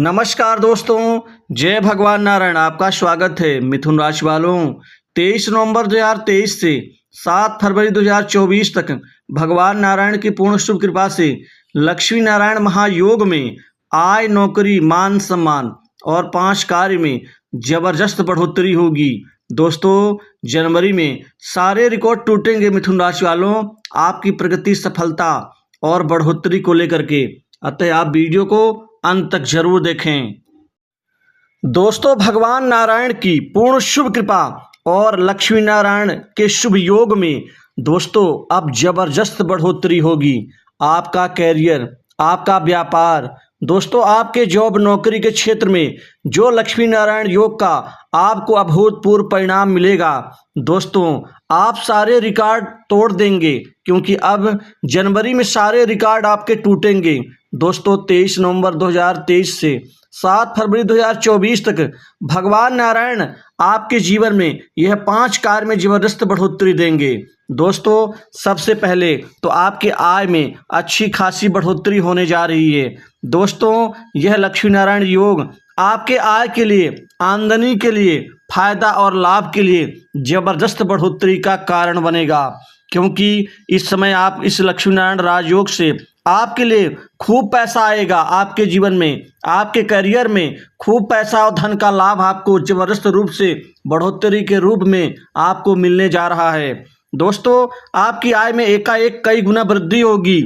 नमस्कार दोस्तों, जय भगवान नारायण। आपका स्वागत है मिथुन राशि वालों। 23 नवंबर 2023 से 7 फरवरी 2024 तक भगवान नारायण की पूर्ण शुभ कृपा से लक्ष्मी नारायण महायोग में आय, नौकरी, मान सम्मान और 5 कार्य में जबरदस्त बढ़ोतरी होगी। दोस्तों, जनवरी में सारे रिकॉर्ड टूटेंगे मिथुन राशि वालों, आपकी प्रगति, सफलता और बढ़ोतरी को लेकर के। अतः आप वीडियो को अंत तक जरूर देखें। दोस्तों, भगवान नारायण की पूर्ण शुभ कृपा और लक्ष्मी नारायण के शुभ योग में दोस्तों अब जबरदस्त बढ़ोतरी होगी। आपका कैरियर, आपका व्यापार, दोस्तों आपके जॉब नौकरी के क्षेत्र में जो लक्ष्मी नारायण योग का आपको अभूतपूर्व परिणाम मिलेगा। दोस्तों, आप सारे रिकॉर्ड तोड़ देंगे, क्योंकि अब जनवरी में सारे रिकॉर्ड आपके टूटेंगे। दोस्तों, 23 नवंबर 2023 से 7 फरवरी 2024 तक भगवान नारायण आपके जीवन में यह 5 कार्य में जबरदस्त बढ़ोतरी देंगे। दोस्तों, सबसे पहले तो आपके आय में अच्छी खासी बढ़ोतरी होने जा रही है। दोस्तों, यह लक्ष्मी नारायण योग आपके आय के लिए, आमदनी के लिए, फायदा और लाभ के लिए जबरदस्त बढ़ोतरी का कारण बनेगा, क्योंकि इस समय आप इस लक्ष्मी नारायण राजयोग से आपके लिए खूब पैसा आएगा। आपके जीवन में, आपके करियर में खूब पैसा और धन का लाभ आपको जबरदस्त रूप से बढ़ोतरी के रूप में आपको मिलने जा रहा है। दोस्तों, आपकी आय में एकाएक कई गुना वृद्धि होगी।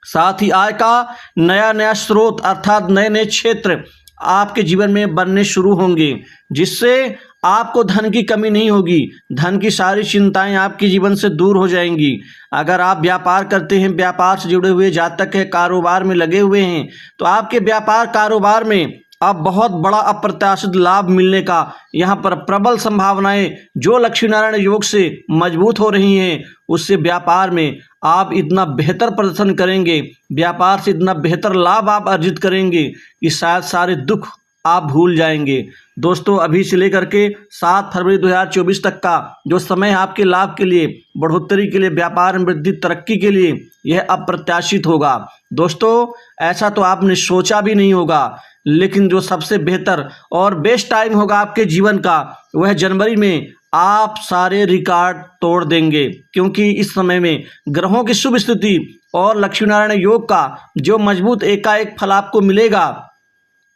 साथ ही आय का नया नया स्रोत अर्थात नए नए क्षेत्र आपके जीवन में बनने शुरू होंगे, जिससे आपको धन की कमी नहीं होगी। धन की सारी चिंताएं आपके जीवन से दूर हो जाएंगी। अगर आप व्यापार करते हैं, व्यापार से जुड़े हुए जातक है, कारोबार में लगे हुए हैं, तो आपके व्यापार कारोबार में अब बहुत बड़ा अप्रत्याशित लाभ मिलने का यहाँ पर प्रबल संभावनाएं जो लक्ष्मी नारायण योग से मजबूत हो रही हैं, उससे व्यापार में आप इतना बेहतर प्रदर्शन करेंगे, व्यापार से इतना बेहतर लाभ आप अर्जित करेंगे कि शायद सारे दुख आप भूल जाएंगे। दोस्तों, अभी से लेकर के 7 फरवरी 2024 तक का जो समय आपके लाभ के लिए, बढ़ोतरी के लिए, व्यापार में वृद्धि, तरक्की के लिए यह अप्रत्याशित होगा। दोस्तों, ऐसा तो आपने सोचा भी नहीं होगा, लेकिन जो सबसे बेहतर और बेस्ट टाइम होगा आपके जीवन का, वह जनवरी में आप सारे रिकॉर्ड तोड़ देंगे, क्योंकि इस समय में ग्रहों की शुभ स्थिति और लक्ष्मी नारायण योग का जो मजबूत एकाएक फल आपको मिलेगा,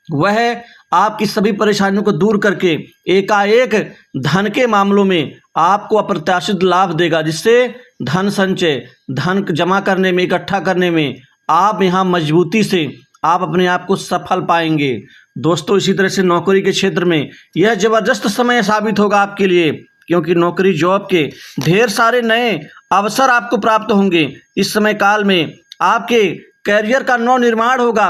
वह आपकी सभी परेशानियों को दूर करके एकाएक धन के मामलों में आपको अप्रत्याशित लाभ देगा, जिससे धन संचय, धन जमा करने में, इकट्ठा करने में आप यहाँ मजबूती से आप अपने आप को सफल पाएंगे। दोस्तों, इसी तरह से नौकरी के क्षेत्र में यह जबरदस्त समय साबित होगा आपके लिए, क्योंकि नौकरी जॉब के ढेर सारे नए अवसर आपको प्राप्त होंगे। इस समय काल में आपके कैरियर का नव निर्माण होगा।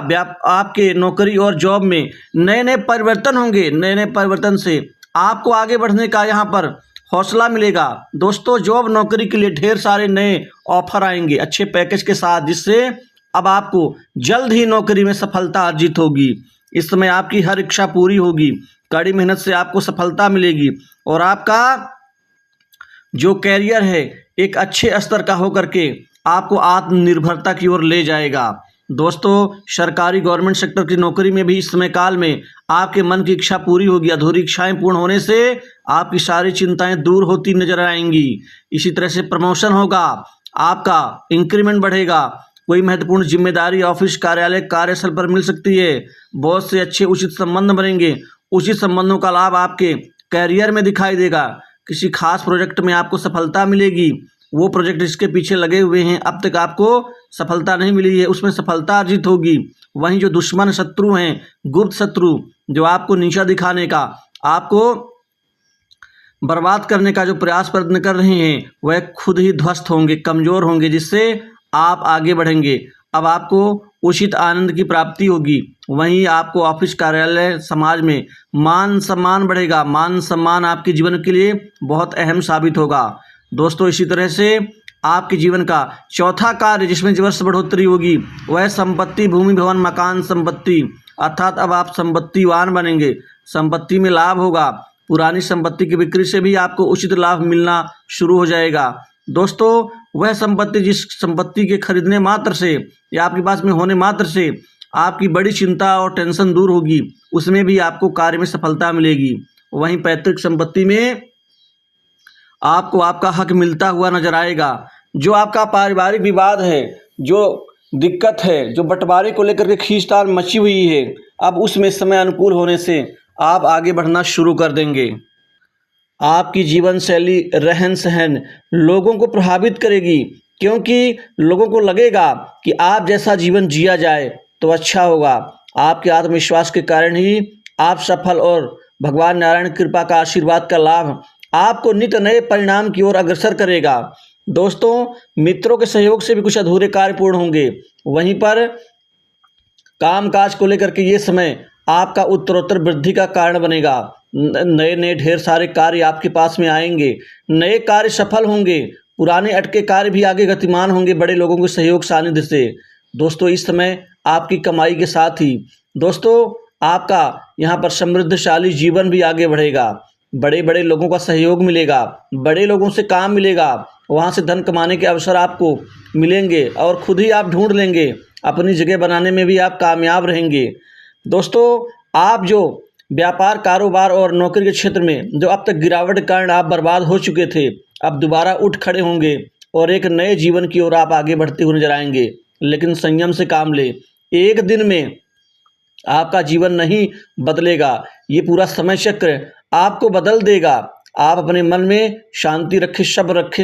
आपके नौकरी और जॉब में नए नए परिवर्तन होंगे। नए नए परिवर्तन से आपको आगे बढ़ने का यहाँ पर हौसला मिलेगा। दोस्तों, जॉब नौकरी के लिए ढेर सारे नए ऑफर आएंगे अच्छे पैकेज के साथ, जिससे अब आपको जल्द ही नौकरी में सफलता अर्जित होगी। इस समय आपकी हर इच्छा पूरी होगी, कड़ी मेहनत से आपको सफलता मिलेगी और आपका जो कैरियर है एक अच्छे स्तर का होकर के आपको आत्मनिर्भरता की ओर ले जाएगा। दोस्तों, सरकारी गवर्नमेंट सेक्टर की नौकरी में भी इस समय काल में आपके मन की इच्छा पूरी होगी। अधूरी इच्छाएं पूर्ण होने से आपकी सारी चिंताएं दूर होती नजर आएंगी। इसी तरह से प्रमोशन होगा, आपका इंक्रीमेंट बढ़ेगा, कोई महत्वपूर्ण जिम्मेदारी ऑफिस, कार्यालय, कार्यस्थल पर मिल सकती है। बॉस से अच्छे उचित संबंध बनेंगे। उचित संबंधों का लाभ आपके कैरियर में दिखाई देगा। किसी खास प्रोजेक्ट में आपको सफलता मिलेगी। वो प्रोजेक्ट जिसके पीछे लगे हुए हैं, अब तक आपको सफलता नहीं मिली है, उसमें सफलता अर्जित होगी। वहीं जो दुश्मन शत्रु हैं, गुप्त शत्रु जो आपको नीचा दिखाने का, आपको बर्बाद करने का जो प्रयास प्रयत्न कर रहे हैं, वह खुद ही ध्वस्त होंगे, कमजोर होंगे, जिससे आप आगे बढ़ेंगे। अब आपको उचित आनंद की प्राप्ति होगी। वहीं आपको ऑफिस, कार्यालय, समाज में मान सम्मान बढ़ेगा। मान सम्मान आपके जीवन के लिए बहुत अहम साबित होगा। दोस्तों, इसी तरह से आपके जीवन का चौथा कार्य जिसमें जबरदस्त बढ़ोतरी होगी, वह संपत्ति, भूमि, भवन, मकान, संपत्ति, अर्थात अब आप संपत्तिवान बनेंगे। संपत्ति में लाभ होगा। पुरानी संपत्ति की बिक्री से भी आपको उचित लाभ मिलना शुरू हो जाएगा। दोस्तों, वह संपत्ति जिस संपत्ति के खरीदने मात्र से या आपके पास में होने मात्र से आपकी बड़ी चिंता और टेंशन दूर होगी, उसमें भी आपको कार्य में सफलता मिलेगी। वहीं पैतृक संपत्ति में आपको आपका हक मिलता हुआ नजर आएगा। जो आपका पारिवारिक विवाद है, जो दिक्कत है, जो बंटवारे को लेकर के खींचतान मची हुई है, अब उसमें समय अनुकूल होने से आप आगे बढ़ना शुरू कर देंगे। आपकी जीवन शैली, रहन सहन लोगों को प्रभावित करेगी, क्योंकि लोगों को लगेगा कि आप जैसा जीवन जिया जाए तो अच्छा होगा। आपके आत्मविश्वास के कारण ही आप सफल और भगवान नारायण की कृपा का आशीर्वाद का लाभ आपको नित नए परिणाम की ओर अग्रसर करेगा। दोस्तों, मित्रों के सहयोग से भी कुछ अधूरे कार्य पूर्ण होंगे। वहीं पर कामकाज को लेकर के ये समय आपका उत्तरोत्तर वृद्धि का कारण बनेगा। नए नए ढेर सारे कार्य आपके पास में आएंगे, नए कार्य सफल होंगे, पुराने अटके कार्य भी आगे गतिमान होंगे बड़े लोगों के सहयोग सानिध्य से। दोस्तों, इस समय आपकी कमाई के साथ ही दोस्तों आपका यहाँ पर समृद्धशाली जीवन भी आगे बढ़ेगा। बड़े बड़े लोगों का सहयोग मिलेगा, बड़े लोगों से काम मिलेगा, वहाँ से धन कमाने के अवसर आपको मिलेंगे और खुद ही आप ढूंढ लेंगे। अपनी जगह बनाने में भी आप कामयाब रहेंगे। दोस्तों, आप जो व्यापार, कारोबार और नौकरी के क्षेत्र में जो अब तक गिरावट के कारण आप बर्बाद हो चुके थे, अब दोबारा उठ खड़े होंगे और एक नए जीवन की ओर आप आगे बढ़ते हुए नजर आएंगे। लेकिन संयम से काम ले, एक दिन में आपका जीवन नहीं बदलेगा, ये पूरा समय चक्र आपको बदल देगा। आप अपने मन में शांति रखें,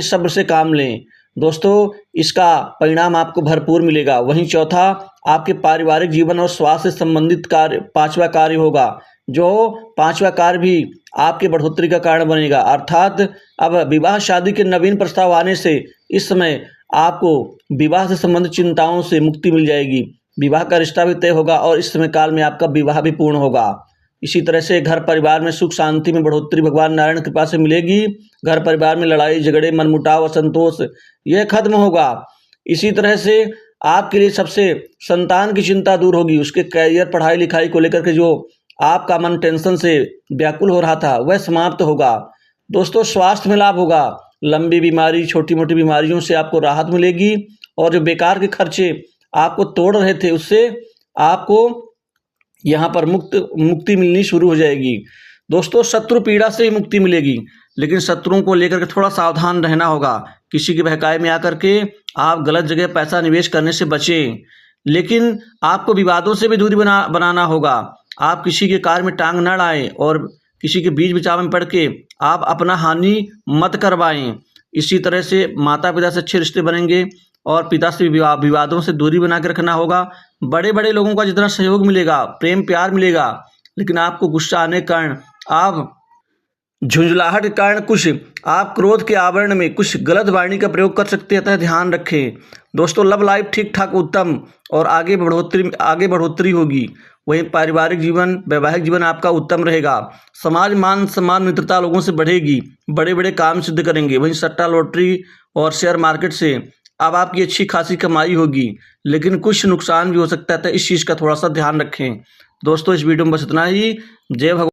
सब्र से काम लें। दोस्तों, इसका परिणाम आपको भरपूर मिलेगा। वहीं चौथा, आपके पारिवारिक जीवन और स्वास्थ्य से संबंधित कार्य, पांचवा कार्य होगा, जो पांचवा कार्य भी आपके बढ़ोतरी का कारण बनेगा। अर्थात अब विवाह शादी के नवीन प्रस्ताव आने से इस समय आपको विवाह से संबंधित चिंताओं से मुक्ति मिल जाएगी। विवाह का रिश्ता भी तय होगा और इस समय काल में आपका विवाह भी पूर्ण होगा। इसी तरह से घर परिवार में सुख शांति में बढ़ोतरी भगवान नारायण की कृपा से मिलेगी। घर परिवार में लड़ाई झगड़े, मनमुटाव, असंतोष यह खत्म होगा। इसी तरह से आपके लिए सबसे संतान की चिंता दूर होगी। उसके कैरियर, पढ़ाई लिखाई को लेकर के जो आपका मन टेंशन से व्याकुल हो रहा था वह समाप्त होगा। दोस्तों, स्वास्थ्य में लाभ होगा। लंबी बीमारी, छोटी मोटी बीमारियों से आपको राहत मिलेगी और जो बेकार के खर्चे आपको तोड़ रहे थे उससे आपको यहाँ पर मुक्ति मिलनी शुरू हो जाएगी। दोस्तों, शत्रु पीड़ा से ही मुक्ति मिलेगी, लेकिन शत्रुओं को लेकर के थोड़ा सावधान रहना होगा। किसी के बहकावे में आकर के आप गलत जगह पैसा निवेश करने से बचें। लेकिन आपको विवादों से भी दूरी बनाना होगा। आप किसी के कार्य में टांग न अड़ाएं और किसी के बीच बिचाव में पड़ के आप अपना हानि मत करवाएं। इसी तरह से माता पिता से अच्छे रिश्ते बनेंगे और पिता से विवादों से दूरी बना के रखना होगा। बड़े बड़े लोगों का जितना सहयोग मिलेगा, प्रेम प्यार मिलेगा, लेकिन आपको गुस्सा आने के कारण, आप झुंझलाहट के कारण कुछ आप क्रोध के आवरण में कुछ गलत वाणी का प्रयोग कर सकते हैं, ध्यान रखें। दोस्तों, लव लाइफ ठीक ठाक उत्तम और आगे बढ़ोतरी होगी। वहीं पारिवारिक जीवन, वैवाहिक जीवन आपका उत्तम रहेगा। समाज मान सम्मान मित्रता लोगों से बढ़ेगी, बड़े बड़े काम सिद्ध करेंगे। वहीं सट्टा लॉटरी और शेयर मार्केट से अब आपकी अच्छी खासी कमाई होगी, लेकिन कुछ नुकसान भी हो सकता है, तो इस चीज़ का थोड़ा सा ध्यान रखें। दोस्तों, इस वीडियो में बस इतना ही। जय भगवान।